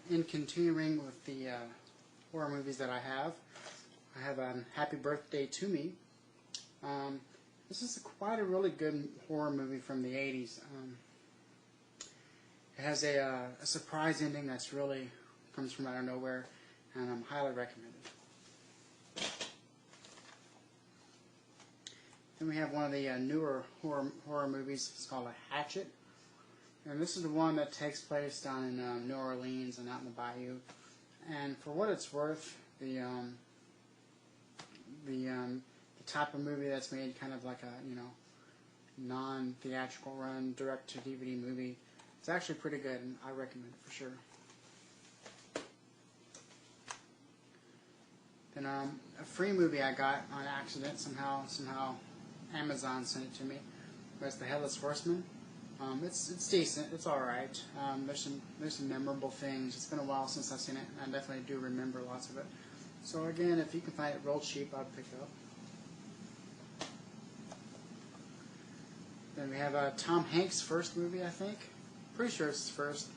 in continuing with the horror movies that I have Happy Birthday to Me. This is quite a really good horror movie from the 80s. It has a surprise ending that's really comes from out of nowhere, and I'm highly recommended. Then we have one of the newer horror movies. It's called Hatchet. And this is the one that takes place down in New Orleans and out in the bayou. And for what it's worth, the type of movie that's made kind of like a non-theatrical run, direct-to-DVD movie, it's actually pretty good, and I recommend it for sure. Then a free movie I got on accident somehow Amazon sent it to me. It's The Headless Horseman. It's decent. It's all right. There's some memorable things. It's been a while since I've seen it, and I definitely do remember lots of it. So again, if you can find it real cheap, I'd pick it up. Then we have Tom Hanks' first movie, I think. Pretty sure it's his first.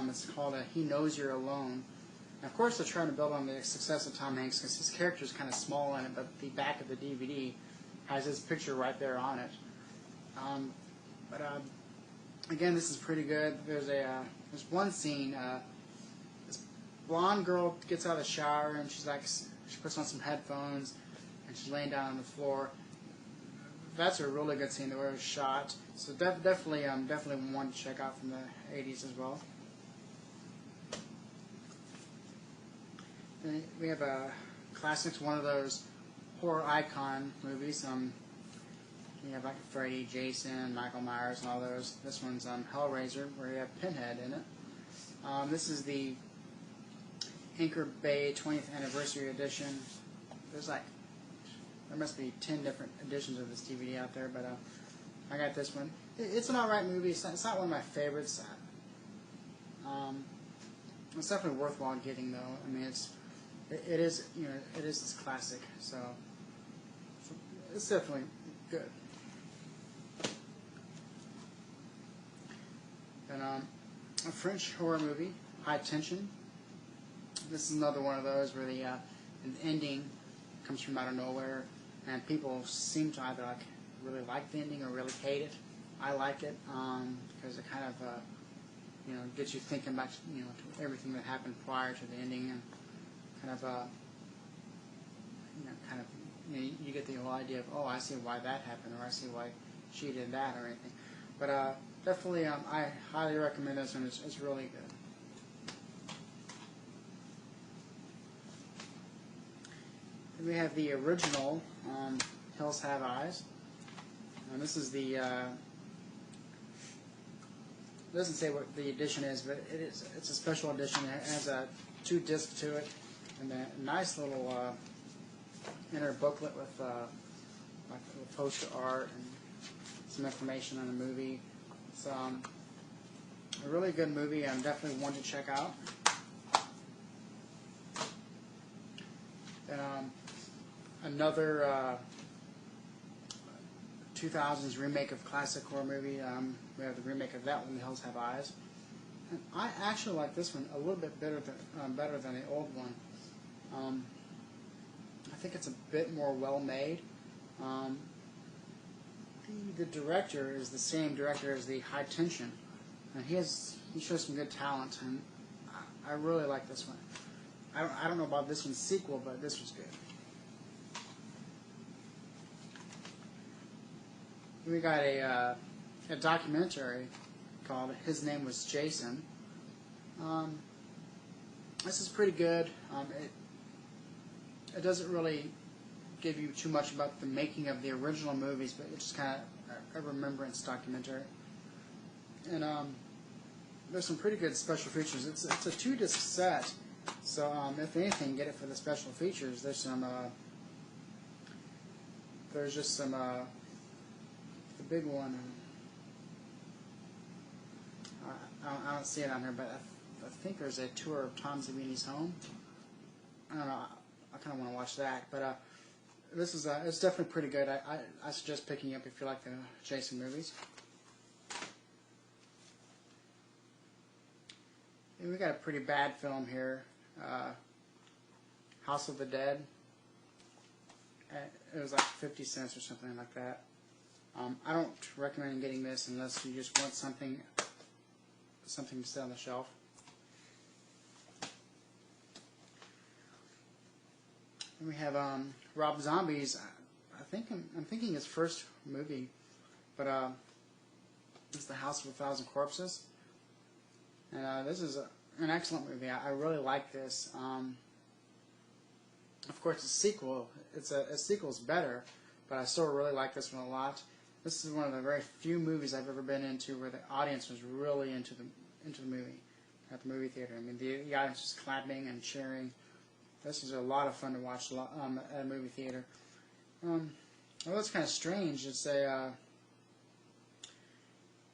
It's called He Knows You're Alone. And of course, they're trying to build on the success of Tom Hanks because his character is kind of small in it, but the back of the DVD has his picture right there on it. Again, this is pretty good. There's one scene. This blonde girl gets out of the shower and she puts on some headphones and she's laying down on the floor. That's a really good scene the way it was shot. So definitely one to check out from the 80s as well. Then we have classics, one of those horror icon movies. You have like Freddy, Jason, Michael Myers, and all those. This one's Hellraiser, where you have Pinhead in it. This is the Anchor Bay 20th Anniversary Edition. There must be 10 different editions of this DVD out there, but I got this one. It's an alright movie. It's not one of my favorites. It's definitely worthwhile getting, though. I mean, it is this classic, so it's definitely good. And a French horror movie, High Tension. This is another one of those where the ending comes from out of nowhere, and people seem to either really like the ending or really hate it. I like it because it kind of gets you thinking about everything that happened prior to the ending, and you get the whole idea of, oh, I see why that happened, or I see why she did that, or anything. But definitely, I highly recommend this one. It's really good. Then we have the original Hills Have Eyes. And this is the doesn't say what the edition is, but it's a special edition. It has 2 discs to it, and a nice little inner booklet with like a poster art and some information on the movie. It's a really good movie, and definitely one to check out. And another 2000s remake of classic horror movie. We have the remake of that one, The Hills Have Eyes. And I actually like this one a little bit better than the old one. I think it's a bit more well made. The director is the same director as the High Tension, and he shows some good talent, and I really like this one. I don't know about this one's sequel, but this was good. We got a documentary called His Name Was Jason. This is pretty good. It doesn't really give you too much about the making of the original movies, but it's just kind of a remembrance documentary. And there's some pretty good special features. It's a 2-disc set, so if anything, get it for the special features. There's just some the big one. I don't see it on here, but I think there's a tour of Tom Savini's home. I don't know. I kind of want to watch that, but this is it's definitely pretty good. I suggest picking up if you like the Jason movies. And we got a pretty bad film here, House of the Dead. It was like 50 cents or something like that. I don't recommend getting this unless you just want something to sit on the shelf. And we have Rob Zombie's. I'm thinking his first movie, but it's The House of a Thousand Corpses, and this is an excellent movie. I really like this. Of course, a sequel. A sequel's better, but I still really like this one a lot. This is one of the very few movies I've ever been into where the audience was really into the movie at the movie theater. I mean, the audience was clapping and cheering. This is a lot of fun to watch at a movie theater. Although it's kind of strange, it's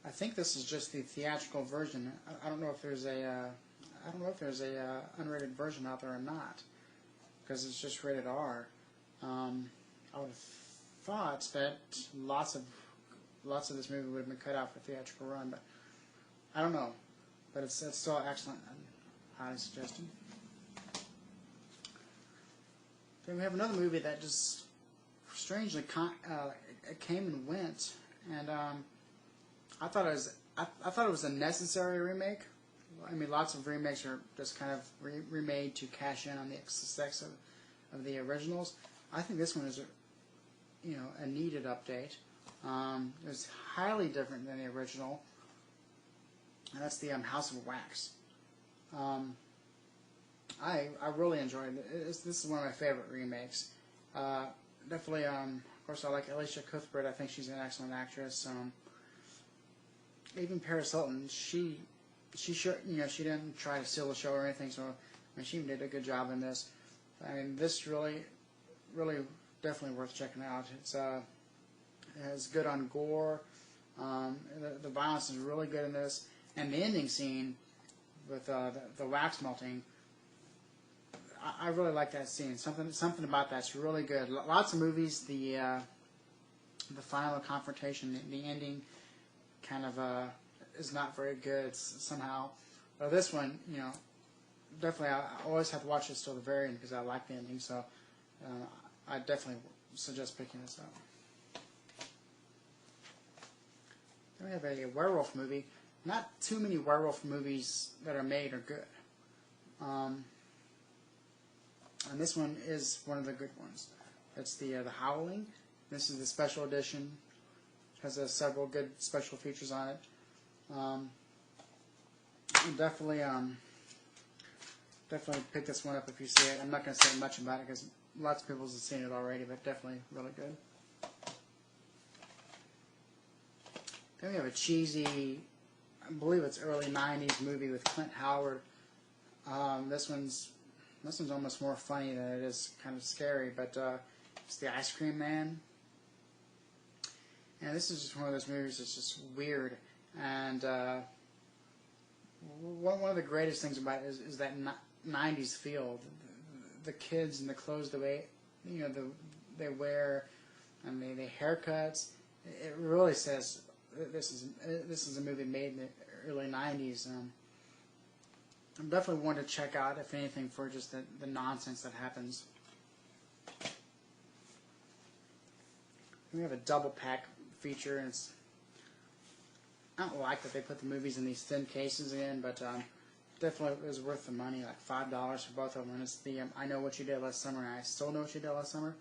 I think this is just the theatrical version. I don't know if there's a unrated version out there or not, because it's just rated R. I would have thought that lots of this movie would have been cut out for theatrical run, but I don't know. But it's still excellent and highly suggested. Then we have another movie that just strangely it came and went, and I thought it was a necessary remake. I mean, lots of remakes are just kind of remade to cash in on the success of the originals. I think this one is a needed update. It's highly different than the original, and that's the House of Wax. I really enjoyed it. This is one of my favorite remakes. Definitely, of course, I like Alicia Cuthbert. I think she's an excellent actress. Even Paris Hilton, she didn't try to steal the show or anything. So, I mean, she did a good job in this. I mean, this really definitely worth checking out. It has good on gore. The violence is really good in this, and the ending scene with the wax melting. I really like that scene. Something about that's really good. Lots of movies, the final confrontation, the ending, kind of is not very good somehow. But this one, definitely I always have to watch this till the very end because I like the ending. So I definitely suggest picking this up. Then we have a werewolf movie. Not too many werewolf movies that are made are good. And this one is one of the good ones. It's the Howling. This is the special edition. It has several good special features on it. Definitely pick this one up if you see it. I'm not going to say much about it because lots of people have seen it already, but definitely really good. Then we have a cheesy, I believe it's early 90s movie with Clint Howard. This one's almost more funny than it is kind of scary, but it's The Ice Cream Man. And this is just one of those movies that's just weird. And one of the greatest things about it is that 90s feel. The kids and the clothes they wear, and the haircuts. It really says this is a movie made in the early 90s. I'm definitely one to check out, if anything, for just the nonsense that happens. We have a double pack feature, and I don't like that they put the movies in these thin cases again, but definitely it was worth the money, like $5 for both of them. And it's the I Know What You Did Last Summer, and I Still Know What You Did Last Summer.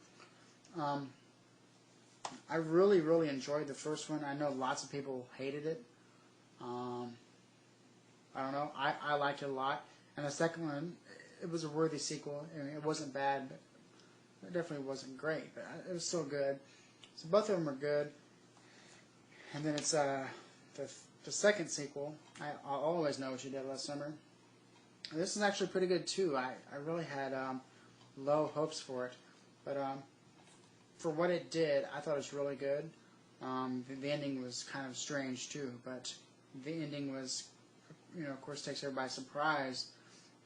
I really enjoyed the first one. I know lots of people hated it. I don't know. I liked it a lot. And the second one, it was a worthy sequel. I mean, it wasn't bad, but it definitely wasn't great. But it was still good. So both of them are good. And then it's the second sequel, I'll Always Know What You Did Last Summer. This is actually pretty good too. I really had low hopes for it. But for what it did, I thought it was really good. The ending was kind of strange too, but the ending was, of course, takes everybody by surprise,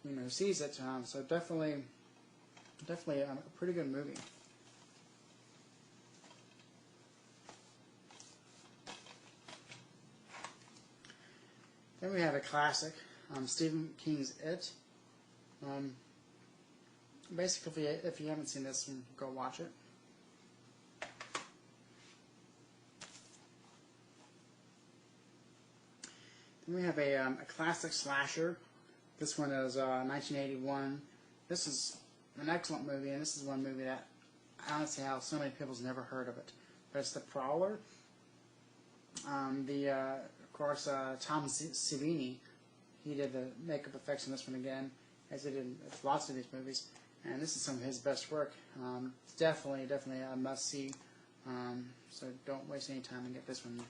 who sees it. So definitely a pretty good movie. Then we have a classic, Stephen King's It. Basically, if you haven't seen this one, go watch it. Then we have a classic slasher. This one is 1981. This is an excellent movie, and this is one movie that I don't see how so many people's never heard of it. But it's The Prowler. Of course, Tom Savini, he did the makeup effects in this one again, as he did lots of these movies. And this is some of his best work. It's definitely a must-see. So don't waste any time and get this one.